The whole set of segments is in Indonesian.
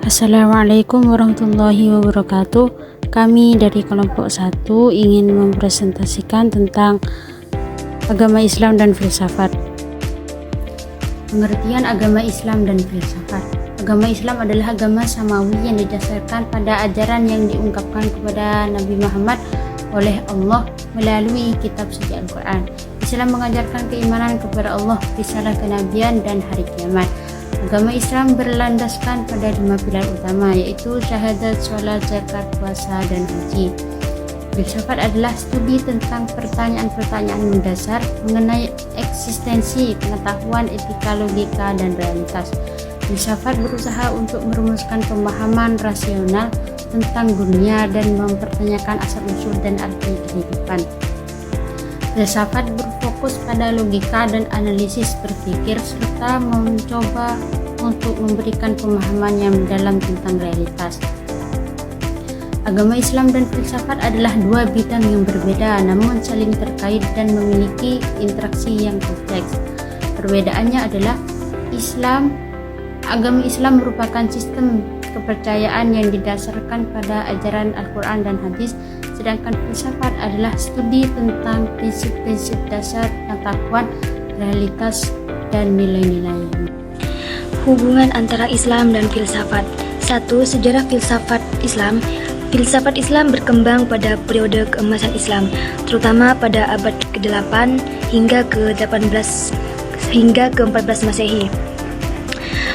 Assalamualaikum warahmatullahi wabarakatuh. Kami dari kelompok 1 ingin mempresentasikan tentang agama Islam dan filsafat. Pengertian agama Islam dan filsafat. Agama Islam adalah agama samawi yang didasarkan pada ajaran yang diungkapkan kepada Nabi Muhammad oleh Allah melalui kitab suci Al-Quran. Islam mengajarkan keimanan kepada Allah, risalah kenabian, dan hari kiamat. Agama Islam berlandaskan pada 5 pilar utama, yaitu syahadat, sholat, zakat, puasa, dan haji. Filsafat adalah studi tentang pertanyaan-pertanyaan mendasar mengenai eksistensi, pengetahuan, etika, logika, dan realitas. Filsafat berusaha untuk merumuskan pemahaman rasional tentang dunia dan mempertanyakan asal-usul dan arti kehidupan. Filsafat berfokus pada logika dan analisis berpikir serta mencoba untuk memberikan pemahaman yang mendalam tentang realitas. Agama Islam dan filsafat adalah dua bidang yang berbeda namun saling terkait dan memiliki interaksi yang kompleks. Perbedaannya adalah agama Islam merupakan sistem kepercayaan yang didasarkan pada ajaran Al-Quran dan hadis, sedangkan filsafat adalah studi tentang prinsip-prinsip dasar pengetahuan, realitas, dan nilai-nilai. Hubungan antara Islam dan filsafat. 1. Sejarah filsafat Islam. Filsafat Islam berkembang pada periode keemasan Islam, terutama pada abad ke-8 hingga ke-14 Masehi.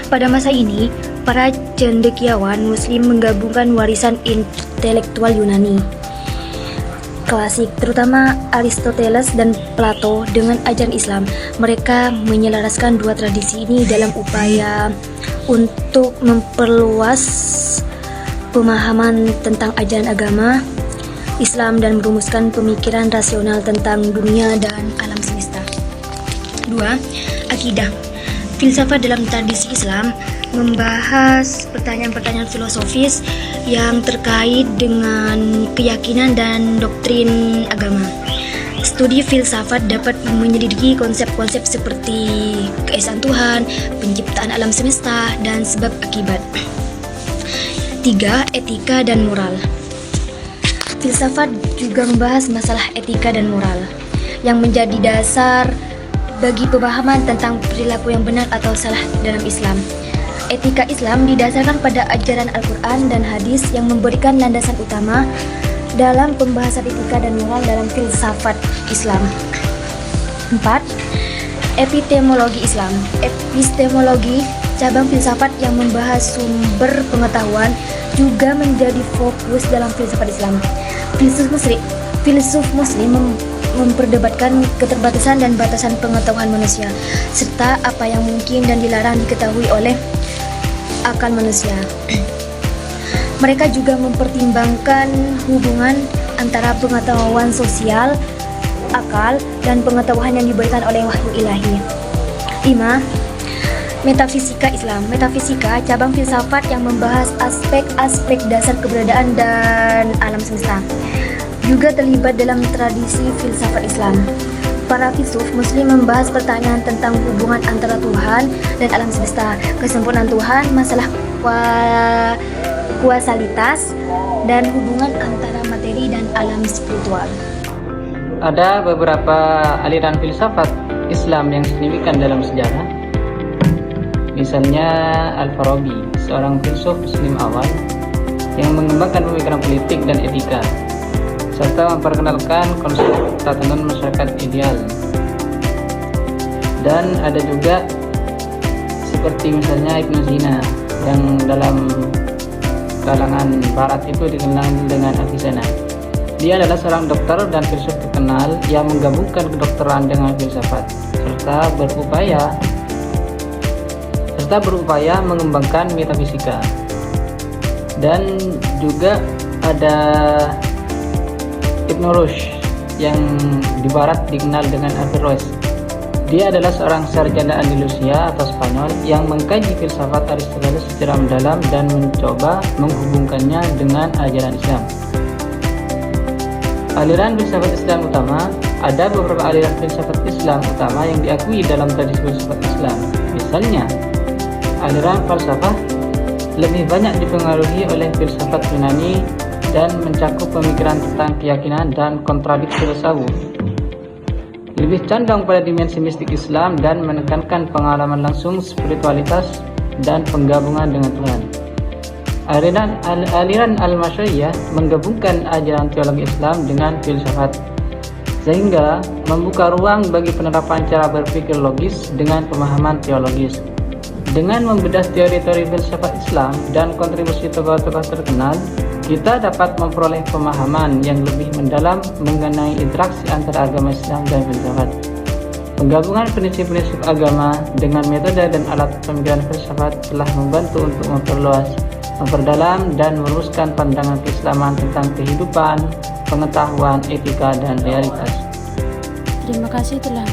Pada masa ini, para cendekiawan Muslim menggabungkan warisan intelektual Yunani klasik, terutama Aristoteles dan Plato, dengan ajaran Islam. Mereka menyelaraskan dua tradisi ini dalam upaya untuk memperluas pemahaman tentang ajaran agama Islam dan merumuskan pemikiran rasional tentang dunia dan alam semesta. 2. Akidah. Filsafat dalam tradisi Islam membahas pertanyaan-pertanyaan filosofis yang terkait dengan keyakinan dan doktrin agama. Studi filsafat dapat menyelidiki konsep-konsep seperti keesaan Tuhan, penciptaan alam semesta, dan sebab akibat. 3. Etika dan moral. Filsafat juga membahas masalah etika dan moral yang menjadi dasar bagi pemahaman tentang perilaku yang benar atau salah dalam Islam. Etika Islam didasarkan pada ajaran Al-Quran dan hadis yang memberikan landasan utama dalam pembahasan etika dan moral dalam filsafat Islam. 4. Epistemologi Islam. Epistemologi, cabang filsafat yang membahas sumber pengetahuan, juga menjadi fokus dalam filsafat Islam. Filsuf Muslim memperdebatkan keterbatasan dan batasan pengetahuan manusia, serta apa yang mungkin dan dilarang diketahui oleh akal manusia. Mereka juga mempertimbangkan hubungan antara pengetahuan sosial, akal, dan pengetahuan yang diberikan oleh wahyu ilahi. 5. Metafisika Islam. Metafisika, cabang filsafat yang membahas aspek-aspek dasar keberadaan dan alam semesta, juga terlibat dalam tradisi filsafat Islam. Para filsuf Muslim membahas pertanyaan tentang hubungan antara Tuhan dan alam semesta, kesempurnaan Tuhan, masalah kuasalitas, dan hubungan antara materi dan alam spiritual. Ada beberapa aliran filsafat Islam yang signifikan dalam sejarah. Misalnya Al-Farabi, seorang filsuf Muslim awal yang mengembangkan pemikiran politik dan etika, serta memperkenalkan konsep tatanan masyarakat ideal. Dan ada juga seperti misalnya Ibnu Sina yang dalam kalangan barat itu dikenal dengan Avicenna. Dia adalah seorang dokter dan filsuf terkenal yang menggabungkan kedokteran dengan filsafat serta berupaya mengembangkan metafisika. Dan juga ada Ibn Rushd yang di barat dikenal dengan Averroes. Dia adalah seorang sarjana Andalusia atau Spanyol yang mengkaji filsafat Aristoteles secara mendalam dan mencoba menghubungkannya dengan ajaran Islam. Aliran filsafat Islam utama. Ada beberapa aliran filsafat Islam utama yang diakui dalam tradisi filsafat Islam. Misalnya aliran falsafah lebih banyak dipengaruhi oleh filsafat Yunani dan mencakup pemikiran tentang keyakinan dan kontradiksi tasawuf. Lebih condong pada dimensi mistik Islam dan menekankan pengalaman langsung spiritualitas dan penggabungan dengan Tuhan. Aliran Al-Masyariyah menggabungkan ajaran teologi Islam dengan filsafat, sehingga membuka ruang bagi penerapan cara berpikir logis dengan pemahaman teologis. Dengan membedah teori-teori filsafat Islam dan kontribusi tokoh-tokoh terkenal, kita dapat memperoleh pemahaman yang lebih mendalam mengenai interaksi antara agama Islam dan filsafat. Penggabungan prinsip-prinsip agama dengan metode dan alat pemikiran filsafat telah membantu untuk memperluas, memperdalam, dan meluruskan pandangan keislaman tentang kehidupan, pengetahuan, etika, dan realitas. Terima kasih telah